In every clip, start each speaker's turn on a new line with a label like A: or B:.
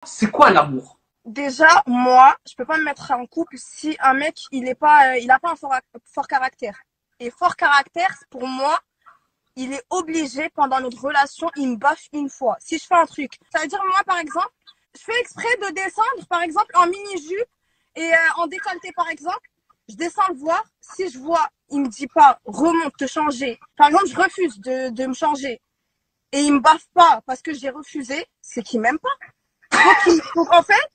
A: C'est quoi l'amour?
B: Déjà, moi, je peux pas me mettre en couple si un mec, il a pas un fort caractère. Et fort caractère, pour moi, il est obligé pendant notre relation, il me baffe une fois. Si je fais un truc, ça veut dire moi, par exemple, je fais exprès de descendre, par exemple, en mini-jupe et en décolleté, par exemple, je descends le voir. Si je vois, il me dit pas, remonte, te changer. Par exemple, je refuse de me changer et il me baffe pas parce que j'ai refusé, c'est qu'il m'aime pas. Donc en fait,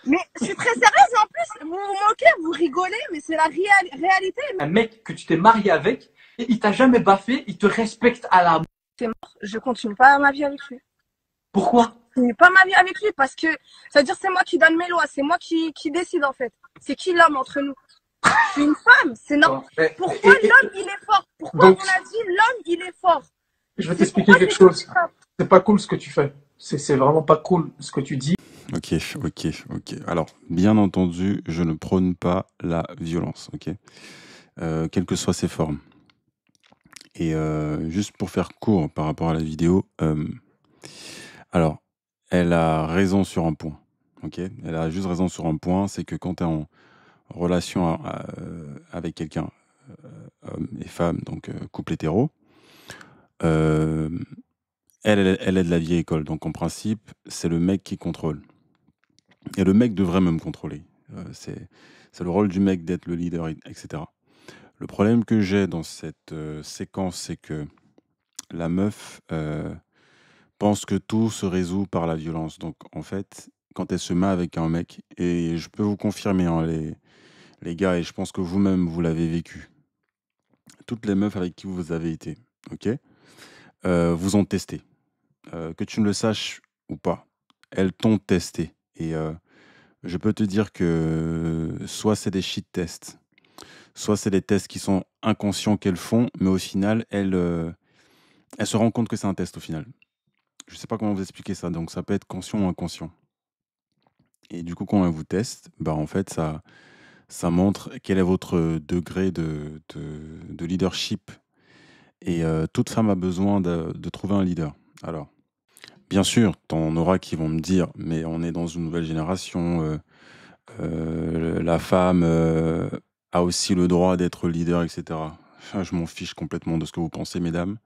B: mais je suis très sérieuse et en plus, vous vous moquez, vous rigolez, mais c'est la réalité.
A: Un mec que tu t'es marié avec, et il t'a jamais baffé, il te respecte à la...
B: C'est mort, je continue pas ma vie avec lui.
A: Pourquoi?
B: Je continue pas ma vie avec lui parce que ça veut dire c'est moi qui donne mes lois, c'est moi qui décide en fait. C'est qui l'homme entre nous? Je suis une femme, c'est normal.
A: Bon,
B: Pourquoi l'homme il est fort? Pourquoi
A: donc,
B: on a dit l'homme il est fort?
A: je vais
B: C'est pourquoi
A: t'expliquer quelque
B: c'est comme
A: chose.
B: ça.
A: C'est pas cool ce que tu fais. C'est vraiment pas cool ce que tu dis.
C: Ok, ok, ok. Alors, bien entendu, je ne prône pas la violence, ok? Quelles que soient ses formes. Et juste pour faire court par rapport à la vidéo, alors, elle a raison sur un point, ok? Elle a juste raison sur un point, c'est que quand tu es en relation avec quelqu'un, homme et femme, donc couple hétéro, euh, elle est de la vieille école, donc en principe, c'est le mec qui contrôle. Et le mec devrait même contrôler. C'est le rôle du mec d'être le leader, etc. Le problème que j'ai dans cette séquence, c'est que la meuf pense que tout se résout par la violence. Donc, en fait, quand elle se met avec un mec, et je peux vous confirmer, hein, les gars, et je pense que vous-même, vous l'avez vécu, toutes les meufs avec qui vous avez été, ok, vous ont testé. Que tu ne le saches ou pas, elles t'ont testé. Et je peux te dire que soit c'est des shit tests, soit c'est des tests qui sont inconscients qu'elles font, mais au final, elles se rendent compte que c'est un test au final. Je sais pas comment vous expliquer ça, donc ça peut être conscient ou inconscient. Et du coup, quand elles vous testent, bah en fait, ça montre quel est votre degré de leadership. Et toute femme a besoin de trouver un leader. Alors, bien sûr, t'en auras qui vont me dire, mais on est dans une nouvelle génération, la femme a aussi le droit d'être leader, etc. Enfin, je m'en fiche complètement de ce que vous pensez, mesdames.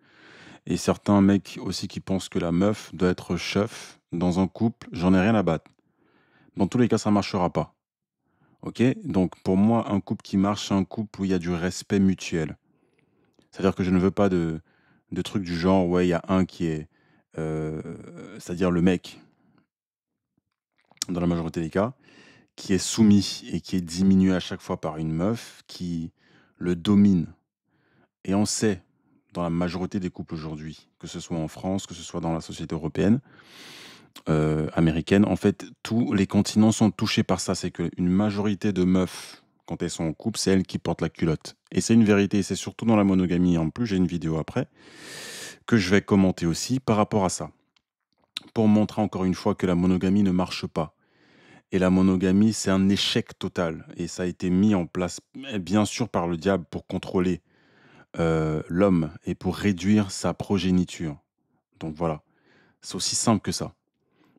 C: Et certains mecs aussi qui pensent que la meuf doit être chef dans un couple, j'en ai rien à battre. Dans tous les cas, ça marchera pas. Ok? Donc pour moi, un couple qui marche, c'est un couple où il y a du respect mutuel. C'est-à-dire que je ne veux pas de trucs du genre, ouais, il y a un qui est, euh, c'est-à-dire le mec, dans la majorité des cas, qui est soumis et qui est diminué à chaque fois par une meuf qui le domine. Et on sait, dans la majorité des couples aujourd'hui, que ce soit en France, que ce soit dans la société européenne, américaine, en fait, tous les continents sont touchés par ça. C'est qu'une majorité de meufs, quand elles sont en couple, c'est elles qui portent la culotte. Et c'est une vérité, et c'est surtout dans la monogamie. En plus, j'ai une vidéo après que je vais commenter aussi par rapport à ça. Pour montrer encore une fois que la monogamie ne marche pas. Et la monogamie, c'est un échec total. Et ça a été mis en place, bien sûr, par le diable pour contrôler l'homme et pour réduire sa progéniture. Donc voilà, c'est aussi simple que ça.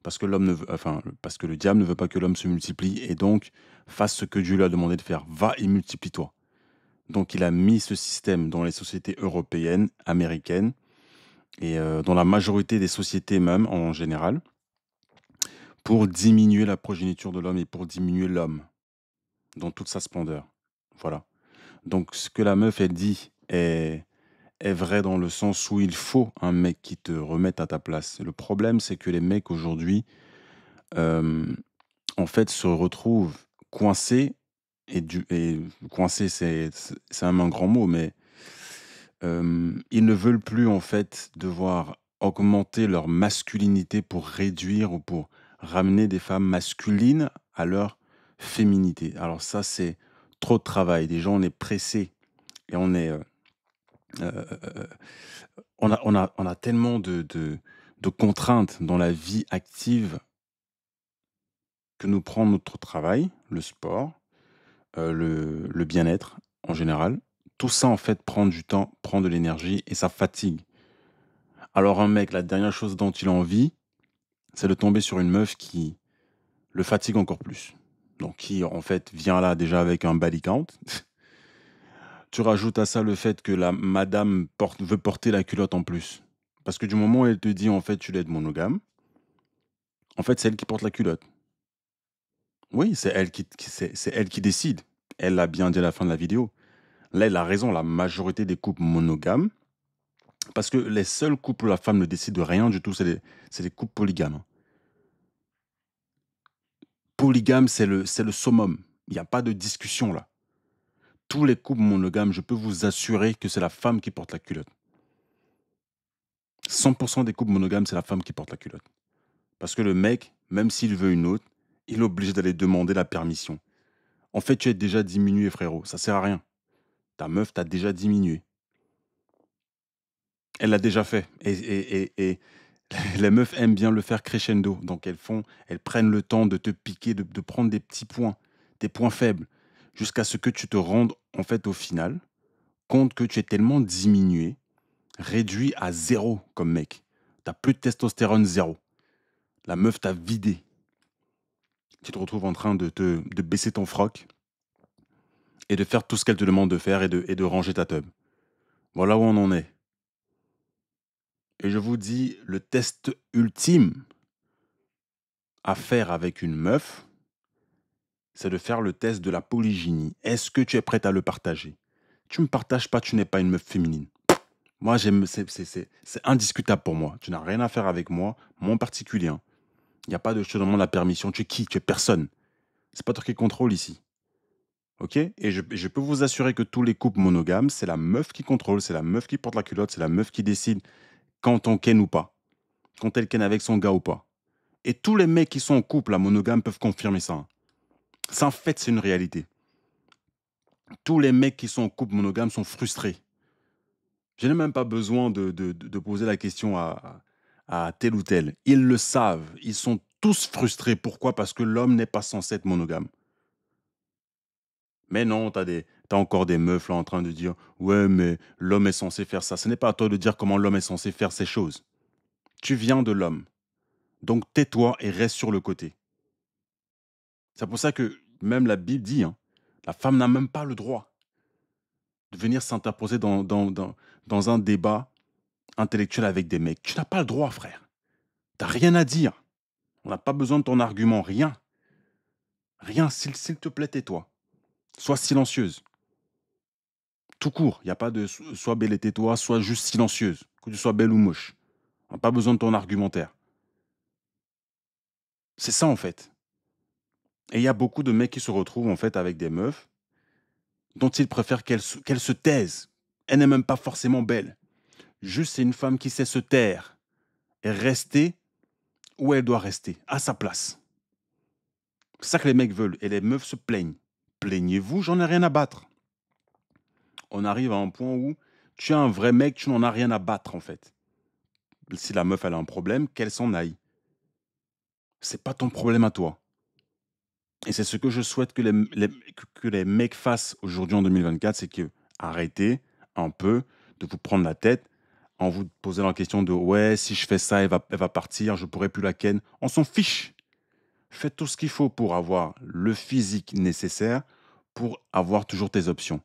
C: Parce que l'homme ne veut, enfin, parce que le diable ne veut pas que l'homme se multiplie et donc fasse ce que Dieu lui a demandé de faire. Va et multiplie-toi. Donc il a mis ce système dans les sociétés européennes, américaines et dans la majorité des sociétés même en général pour diminuer la progéniture de l'homme et pour diminuer l'homme dans toute sa splendeur. Voilà. Donc ce que la meuf elle dit est vrai dans le sens où il faut un mec qui te remette à ta place. Le problème c'est que les mecs aujourd'hui euh, en fait, se retrouvent coincés et coincés, c'est même un grand mot, mais ils ne veulent plus, en fait, devoir augmenter leur masculinité pour réduire ou pour ramener des femmes masculines à leur féminité. Alors ça, c'est trop de travail. Déjà, on est pressé et euh, euh, on a tellement de contraintes dans la vie active que nous prend notre travail, le sport, le bien-être en général. Tout ça, en fait, prend du temps, prend de l'énergie et ça fatigue. Alors un mec, la dernière chose dont il a envie, c'est de tomber sur une meuf le fatigue encore plus. Donc, qui, en fait, vient là déjà avec un body count. Tu rajoutes à ça le fait que la madame veut porter la culotte en plus. Parce que du moment où elle te dit, en fait, tu dois être monogame, en fait, c'est elle qui porte la culotte. Oui, c'est elle qui décide. Elle l'a bien dit à la fin de la vidéo. Là, elle a raison, la majorité des couples monogames, parce que les seuls couples où la femme ne décide de rien du tout, c'est les couples polygames, hein. Polygame, c'est le summum. Il n'y a pas de discussion là. Tous les couples monogames, je peux vous assurer que c'est la femme qui porte la culotte. 100% des couples monogames, c'est la femme qui porte la culotte. Parce que le mec, même s'il veut une autre, il est obligé d'aller demander la permission. En fait, tu es déjà diminué, frérot. Ça sert à rien. Ta meuf t'a déjà diminué. Elle l'a déjà fait. Et les meufs aiment bien le faire crescendo. Donc elles prennent le temps de te piquer, de prendre des petits points, des points faibles, jusqu'à ce que tu te rendes, en fait, au final, compte que tu es tellement diminué, réduit à zéro comme mec. T'as plus de testostérone, zéro. La meuf t'a vidé. Tu te retrouves en train de baisser ton froc et de faire tout ce qu'elle te demande de faire et de ranger ta tub. Voilà où on en est. Et je vous dis, le test ultime à faire avec une meuf, c'est de faire le test de la polygynie. Est-ce que tu es prête à le partager? Tu ne me partages pas, tu n'es pas une meuf féminine. Moi, c'est indiscutable pour moi. Tu n'as rien à faire avec moi, mon particulier, hein. Il n'y a pas de je te demande la permission. Tu es qui? Tu es personne. C'est pas toi qui contrôle ici. Ok? Et je peux vous assurer que tous les couples monogames, c'est la meuf qui contrôle, c'est la meuf qui porte la culotte, c'est la meuf qui décide quand on ken ou pas, quand elle ken avec son gars ou pas. Et tous les mecs qui sont en couple, la monogame, peuvent confirmer ça, hein. Ça, en fait, c'est une réalité. Tous les mecs qui sont en couple monogame sont frustrés. Je n'ai même pas besoin de poser la question à tel ou tel. Ils le savent. Ils sont tous frustrés. Pourquoi? Parce que l'homme n'est pas censé être monogame. Mais non, t'as encore des meufs là en train de dire « Ouais, mais l'homme est censé faire ça. » Ce n'est pas à toi de dire comment l'homme est censé faire ces choses. Tu viens de l'homme. Donc tais-toi et reste sur le côté. C'est pour ça que même la Bible dit, hein, la femme n'a même pas le droit de venir s'interposer dans un débat intellectuel avec des mecs. Tu n'as pas le droit, frère. Tu n'as rien à dire. On n'a pas besoin de ton argument, rien. Rien, s'il te plaît, tais-toi. Sois silencieuse. Tout court, il n'y a pas de sois belle et tais-toi, sois juste silencieuse. Que tu sois belle ou moche. On n'a pas besoin de ton argumentaire. C'est ça, en fait. Et il y a beaucoup de mecs qui se retrouvent, en fait, avec des meufs dont ils préfèrent qu'elles se taisent. Elle n'est même pas forcément belle. Juste, c'est une femme qui sait se taire et rester où elle doit rester, à sa place. C'est ça que les mecs veulent. Et les meufs se plaignent. Plaignez-vous, j'en ai rien à battre. On arrive à un point où tu es un vrai mec, tu n'en as rien à battre, en fait. Si la meuf, elle a un problème, qu'elle s'en aille. C'est pas ton problème à toi. Et c'est ce que je souhaite que les mecs fassent aujourd'hui en 2024, c'est que arrêtez un peu de vous prendre la tête en vous posant la question de « Ouais, si je fais ça, elle va partir, je pourrai plus la ken. » On s'en fiche. Faites tout ce qu'il faut pour avoir le physique nécessaire pour avoir toujours tes options.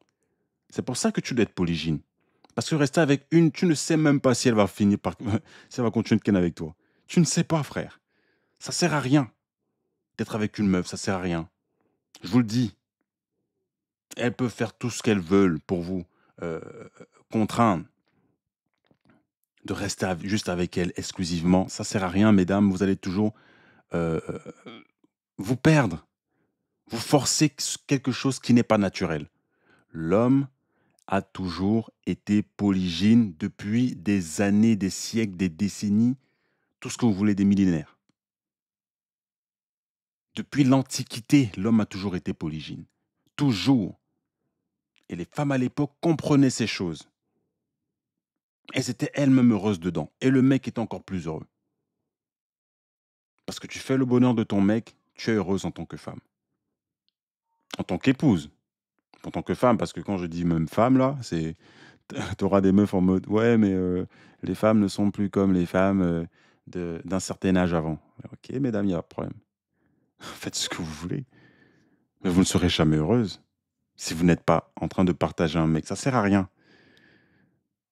C: C'est pour ça que tu dois être polygyne. Parce que rester avec une, tu ne sais même pas si elle va finir par... si elle va continuer de ken avec toi. Tu ne sais pas, frère. Ça sert à rien d'être avec une meuf, ça sert à rien. Je vous le dis. Elles peuvent faire tout ce qu'elles veulent pour vous contraindre de rester juste avec elle exclusivement. Ça sert à rien, mesdames. Vous allez toujours vous perdre. Vous forcez quelque chose qui n'est pas naturel. L'homme a toujours été polygyne depuis des années, des siècles, des décennies, tout ce que vous voulez, des millénaires. Depuis l'Antiquité, l'homme a toujours été polygyne. Toujours. Et les femmes à l'époque comprenaient ces choses. Elles étaient elles-mêmes heureuses dedans. Et le mec est encore plus heureux. Parce que tu fais le bonheur de ton mec, tu es heureuse en tant que femme. En tant qu'épouse. En tant que femme, parce que quand je dis même femme, là, c'est... T'auras des meufs en mode, ouais, mais les femmes ne sont plus comme les femmes d'un certain âge avant. Ok, mesdames, il y a un problème. Faites ce que vous voulez. Mais vous ne serez jamais heureuse si vous n'êtes pas en train de partager un mec. Ça sert à rien.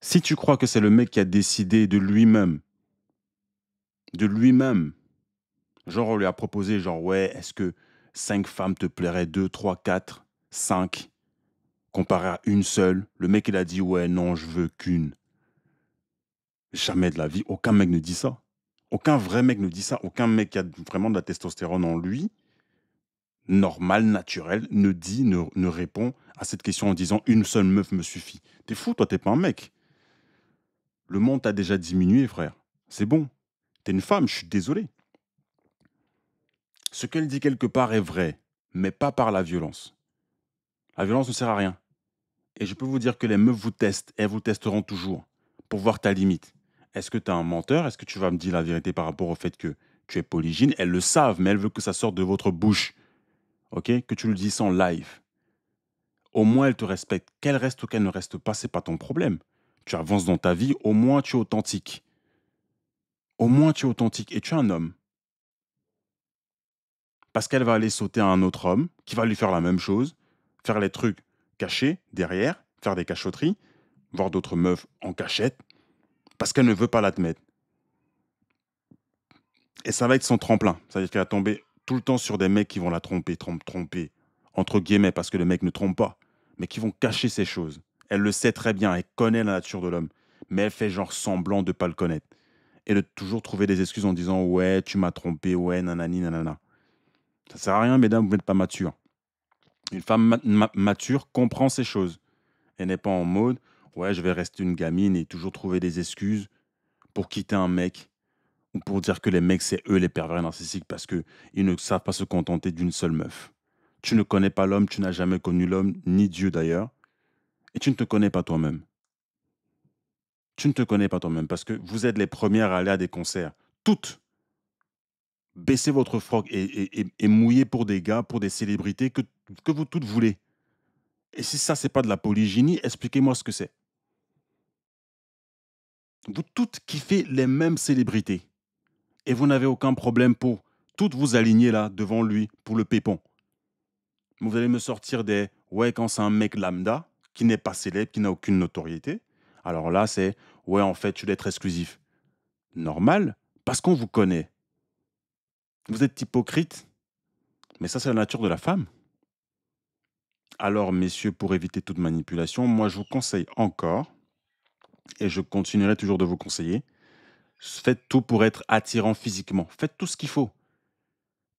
C: Si tu crois que c'est le mec qui a décidé de lui-même, genre on lui a proposé, genre ouais, est-ce que 5 femmes te plairaient, 2, 3, 4, 5, comparé à une seule, le mec il a dit ouais, non, je veux qu'une. Jamais de la vie, aucun mec ne dit ça. Aucun vrai mec ne dit ça. Aucun mec qui a vraiment de la testostérone en lui, normal, naturel, ne répond à cette question en disant une seule meuf me suffit. T'es fou, toi, t'es pas un mec. Le monde t'a déjà diminué, frère. C'est bon. T'es une femme, je suis désolé. Ce qu'elle dit quelque part est vrai, mais pas par la violence. La violence ne sert à rien. Et je peux vous dire que les meufs vous testent, elles vous testeront toujours pour voir ta limite. Est-ce que tu es un menteur? Est-ce que tu vas me dire la vérité par rapport au fait que tu es polygyne? Elles le savent, mais elles veulent que ça sorte de votre bouche. Ok? Que tu le dises en live. Au moins, elles te respectent. Qu'elles restent ou qu'elles ne restent pas, c'est pas ton problème. Tu avances dans ta vie, au moins tu es authentique. Au moins tu es authentique et tu es un homme. Parce qu'elle va aller sauter à un autre homme qui va lui faire la même chose, faire les trucs cachés derrière, faire des cachotteries, voir d'autres meufs en cachette, parce qu'elle ne veut pas l'admettre. Et ça va être son tremplin. C'est-à-dire qu'elle va tomber tout le temps sur des mecs qui vont la tromper, entre guillemets, parce que le mec ne trompe pas, mais qui vont cacher ces choses. Elle le sait très bien, elle connaît la nature de l'homme, mais elle fait genre semblant de ne pas le connaître. Et de toujours trouver des excuses en disant « Ouais, tu m'as trompé, ouais, nanani, nanana ». Ça sert à rien, mesdames, vous n'êtes pas mature. Une femme mature comprend ces choses. Elle n'est pas en mode « Ouais, je vais rester une gamine et toujours trouver des excuses pour quitter un mec ». Ou pour dire que les mecs, c'est eux les pervers narcissiques parce qu'ils ne savent pas se contenter d'une seule meuf. Tu ne connais pas l'homme, tu n'as jamais connu l'homme, ni Dieu d'ailleurs, et tu ne te connais pas toi-même. Tu ne te connais pas toi-même parce que vous êtes les premières à aller à des concerts. Toutes. Baissez votre froc et mouillez pour des gars, pour des célébrités que vous toutes voulez. Et si ça, c'est pas de la polygynie, expliquez-moi ce que c'est. Vous toutes kiffez les mêmes célébrités. Et vous n'avez aucun problème pour toutes vous aligner là devant lui pour le pépon. Vous allez me sortir des ouais quand c'est un mec lambda qui n'est pas célèbre, qui n'a aucune notoriété. Alors là c'est ouais en fait tu dois être exclusif. Normal parce qu'on vous connaît. Vous êtes hypocrite, mais ça c'est la nature de la femme. Alors messieurs, pour éviter toute manipulation, moi je vous conseille encore et je continuerai toujours de vous conseiller. Faites tout pour être attirant physiquement. Faites tout ce qu'il faut.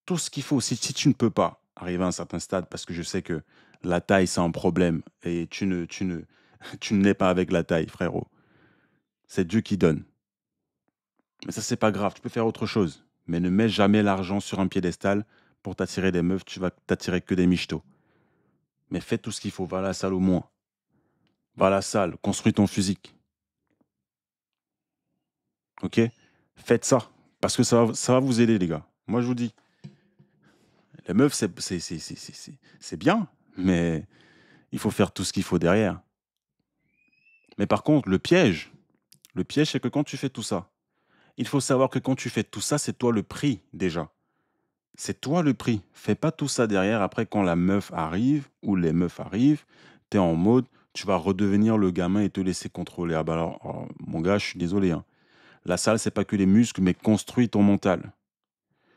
C: Tout ce qu'il faut. Si tu ne peux pas arriver à un certain stade, parce que je sais que la taille, c'est un problème, et tu ne n'es pas avec la taille, frérot. C'est Dieu qui donne. Mais ça, c'est pas grave. Tu peux faire autre chose. Mais ne mets jamais l'argent sur un piédestal pour t'attirer des meufs. Tu vas t'attirer que des michtos. Mais fais tout ce qu'il faut. Va à la salle au moins. Va à la salle. Construis ton physique. Ok? Faites ça. Parce que ça va vous aider, les gars. Moi, je vous dis. Les meufs, c'est bien. Mais il faut faire tout ce qu'il faut derrière. Mais par contre, le piège, c'est que quand tu fais tout ça, il faut savoir que quand tu fais tout ça, c'est toi le prix déjà. C'est toi le prix. Fais pas tout ça derrière. Après, quand la meuf arrive ou les meufs arrivent, tu es en mode, tu vas redevenir le gamin et te laisser contrôler. Ah bah alors, oh, mon gars, je suis désolé. Hein. La salle, c'est pas que les muscles, mais construis ton mental.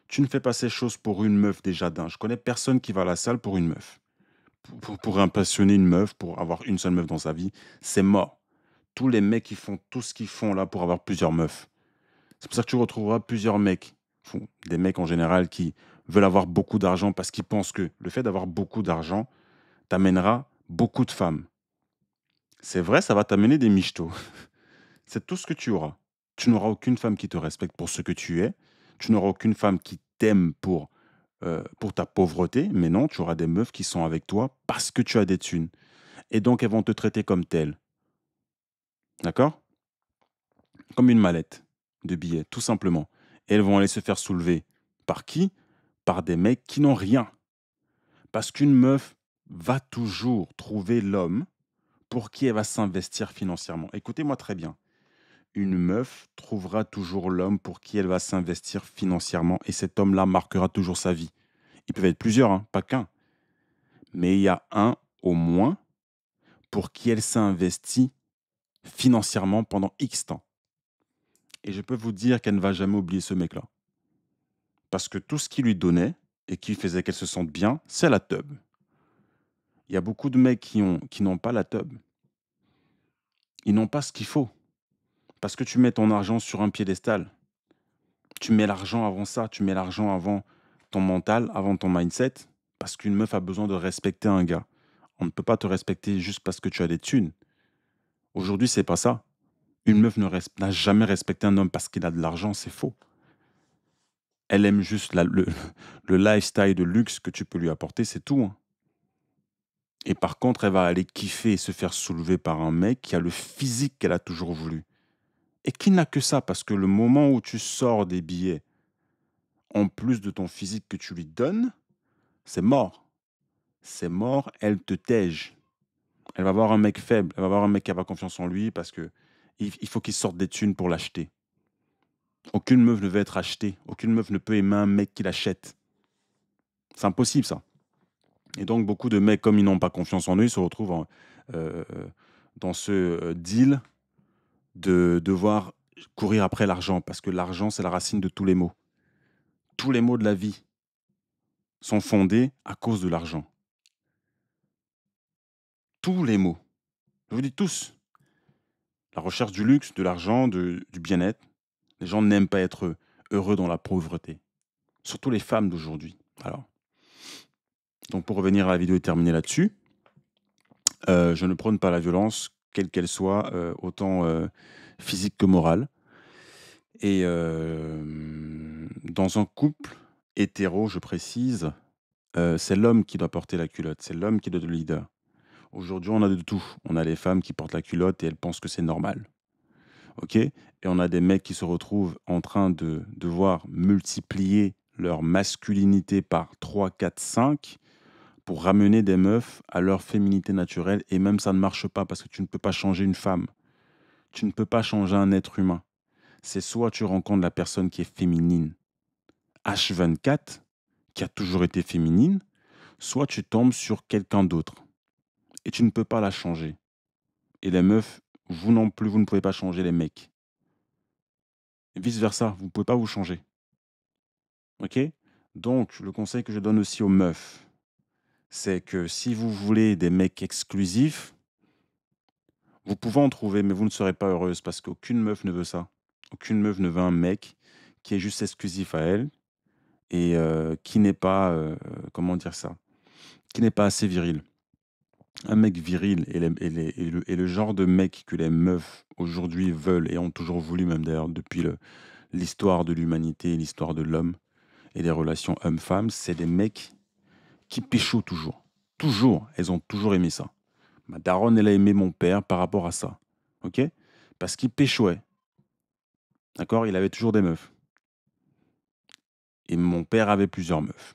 C: Tu ne fais pas ces choses pour une meuf déjà d'un. Je connais personne qui va à la salle pour une meuf. Pour impressionner une meuf, pour avoir une seule meuf dans sa vie, c'est mort. Tous les mecs qui font tout ce qu'ils font là pour avoir plusieurs meufs. C'est pour ça que tu retrouveras plusieurs mecs, des mecs en général qui veulent avoir beaucoup d'argent parce qu'ils pensent que le fait d'avoir beaucoup d'argent t'amènera beaucoup de femmes. C'est vrai, ça va t'amener des michtos. C'est tout ce que tu auras. Tu n'auras aucune femme qui te respecte pour ce que tu es. Tu n'auras aucune femme qui t'aime pour ta pauvreté. Mais non, tu auras des meufs qui sont avec toi parce que tu as des thunes. Et donc, elles vont te traiter comme telle. D'accord? Comme une mallette de billets, tout simplement. Et elles vont aller se faire soulever. Par qui? Par des mecs qui n'ont rien. Parce qu'une meuf va toujours trouver l'homme pour qui elle va s'investir financièrement. Écoutez-moi très bien. Une meuf trouvera toujours l'homme pour qui elle va s'investir financièrement et cet homme-là marquera toujours sa vie. Ils peuvent être plusieurs, hein, pas qu'un. Mais il y a un au moins pour qui elle s'est investie financièrement pendant X temps. Et je peux vous dire qu'elle ne va jamais oublier ce mec-là. Parce que tout ce qu'il lui donnait et qui faisait qu'elle se sente bien, c'est la teub. Il y a beaucoup de mecs qui n'ont pas la teub. Ils n'ont pas ce qu'il faut. Parce que tu mets ton argent sur un piédestal. Tu mets l'argent avant ça. Tu mets l'argent avant ton mental, avant ton mindset. Parce qu'une meuf a besoin de respecter un gars. On ne peut pas te respecter juste parce que tu as des thunes. Aujourd'hui, c'est pas ça. Une meuf n'a jamais respecté un homme parce qu'il a de l'argent, c'est faux. Elle aime juste le lifestyle de luxe que tu peux lui apporter, c'est tout, hein. Et par contre, elle va aller kiffer et se faire soulever par un mec qui a le physique qu'elle a toujours voulu. Et qui n'a que ça, parce que le moment où tu sors des billets, en plus de ton physique que tu lui donnes, c'est mort. C'est mort, elle te tège. Elle va voir un mec faible, elle va voir un mec qui n'a pas confiance en lui parce que il faut qu'il sorte des thunes pour l'acheter. Aucune meuf ne veut être achetée. Aucune meuf ne peut aimer un mec qui l'achète. C'est impossible, ça. Et donc, beaucoup de mecs, comme ils n'ont pas confiance en eux, ils se retrouvent dans ce deal de devoir courir après l'argent. Parce que l'argent, c'est la racine de tous les maux. Tous les maux de la vie sont fondés à cause de l'argent. Tous les maux. Je vous dis tous. La recherche du luxe, de l'argent, du bien-être. Les gens n'aiment pas être heureux dans la pauvreté. Surtout les femmes d'aujourd'hui. Alors, donc pour revenir à la vidéo et terminer là-dessus, je ne prône pas la violence, quelle qu'elle soit, autant physique que morale. Et dans un couple hétéro, je précise, c'est l'homme qui doit porter la culotte, c'est l'homme qui doit être le leader. Aujourd'hui, on a de tout. On a les femmes qui portent la culotte et elles pensent que c'est normal. OK? Et on a des mecs qui se retrouvent en train de devoir multiplier leur masculinité par 3, 4, 5 pour ramener des meufs à leur féminité naturelle. Et même ça ne marche pas parce que tu ne peux pas changer une femme. Tu ne peux pas changer un être humain. C'est soit tu rencontres la personne qui est féminine, H24, qui a toujours été féminine, soit tu tombes sur quelqu'un d'autre. Et tu ne peux pas la changer. Et les meufs, vous non plus, vous ne pouvez pas changer les mecs. Et vice-versa, vous ne pouvez pas vous changer. OK? Donc, le conseil que je donne aussi aux meufs, c'est que si vous voulez des mecs exclusifs, vous pouvez en trouver, mais vous ne serez pas heureuse parce qu'aucune meuf ne veut ça. Aucune meuf ne veut un mec qui est juste exclusif à elle et qui n'est pas, comment dire ça? Qui n'est pas assez viril. Un mec viril est le genre de mec que les meufs aujourd'hui veulent et ont toujours voulu, même d'ailleurs depuis l'histoire de l'humanité, l'histoire de l'homme et des relations homme-femme, c'est des mecs qui pécho toujours. Toujours, elles ont toujours aimé ça. Ma daronne, elle a aimé mon père par rapport à ça. OK? Parce qu'il péchoait. D'accord? Il avait toujours des meufs. Et mon père avait plusieurs meufs.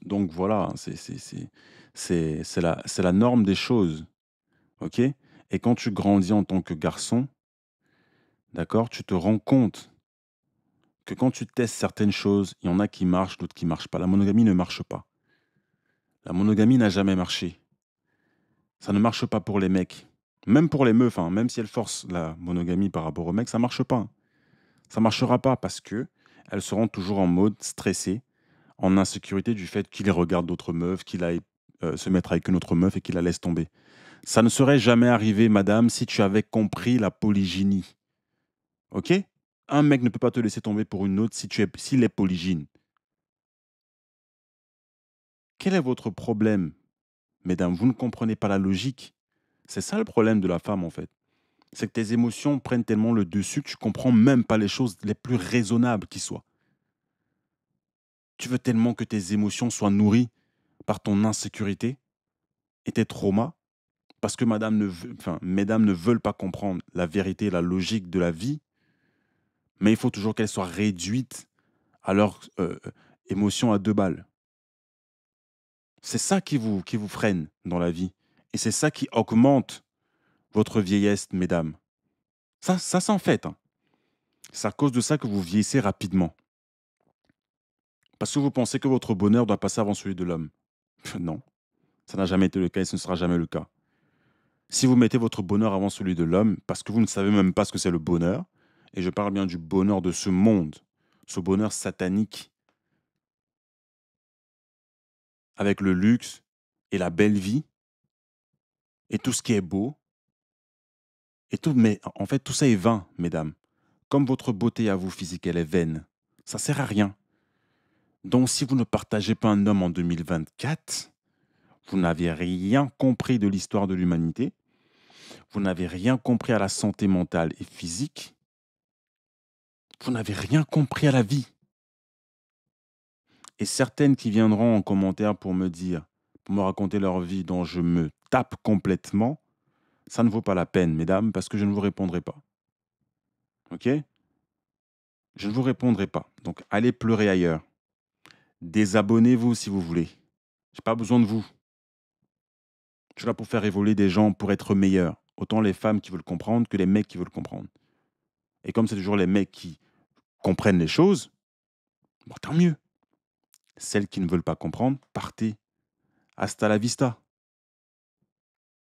C: Donc voilà, c'est la norme des choses. OK? Et quand tu grandis en tant que garçon, d'accord, tu te rends compte que quand tu testes certaines choses, il y en a qui marchent, d'autres qui marchent pas. La monogamie ne marche pas. La monogamie n'a jamais marché. Ça ne marche pas pour les mecs. Même pour les meufs, hein, même si elles forcent la monogamie par rapport aux mecs, ça marche pas. Ça marchera pas parce que elles seront toujours en mode stressé, en insécurité du fait qu'il regarde d'autres meufs, qu'il aille se mettre avec une autre meuf et qu'il la laisse tomber. Ça ne serait jamais arrivé, madame, si tu avais compris la polygynie. OK? Un mec ne peut pas te laisser tomber pour une autre s'il est polygyne. Quel est votre problème, mesdames? Vous ne comprenez pas la logique. C'est ça le problème de la femme, en fait. C'est que tes émotions prennent tellement le dessus que tu comprends même pas les choses les plus raisonnables qui soient. Tu veux tellement que tes émotions soient nourries par ton insécurité et tes traumas parce que mesdames ne veulent pas comprendre la vérité et la logique de la vie, mais il faut toujours qu'elles soient réduites à leurs émotions à 2 balles. C'est ça qui vous freine dans la vie. Et c'est ça qui augmente votre vieillesse, mesdames. Ça c'est en fait. Hein. C'est à cause de ça que vous vieillissez rapidement. Parce que vous pensez que votre bonheur doit passer avant celui de l'homme. Non, ça n'a jamais été le cas et ce ne sera jamais le cas. Si vous mettez votre bonheur avant celui de l'homme, parce que vous ne savez même pas ce que c'est le bonheur, et je parle bien du bonheur de ce monde, ce bonheur satanique, avec le luxe et la belle vie, et tout ce qui est beau, et tout, mais en fait, tout ça est vain, mesdames. Comme votre beauté à vous physique, elle est vaine. Ça sert à rien. Donc, si vous ne partagez pas un homme en 2024, vous n'avez rien compris de l'histoire de l'humanité, vous n'avez rien compris à la santé mentale et physique, vous n'avez rien compris à la vie. Et certaines qui viendront en commentaire pour me dire, pour me raconter leur vie dont je me tape complètement, ça ne vaut pas la peine, mesdames, parce que je ne vous répondrai pas. Ok? Je ne vous répondrai pas. Donc, allez pleurer ailleurs. Désabonnez-vous si vous voulez. J'ai pas besoin de vous. Je suis là pour faire évoluer des gens pour être meilleurs. Autant les femmes qui veulent comprendre que les mecs qui veulent comprendre. Et comme c'est toujours les mecs qui comprennent les choses, bon, tant mieux. Celles qui ne veulent pas comprendre, partez. Hasta la vista.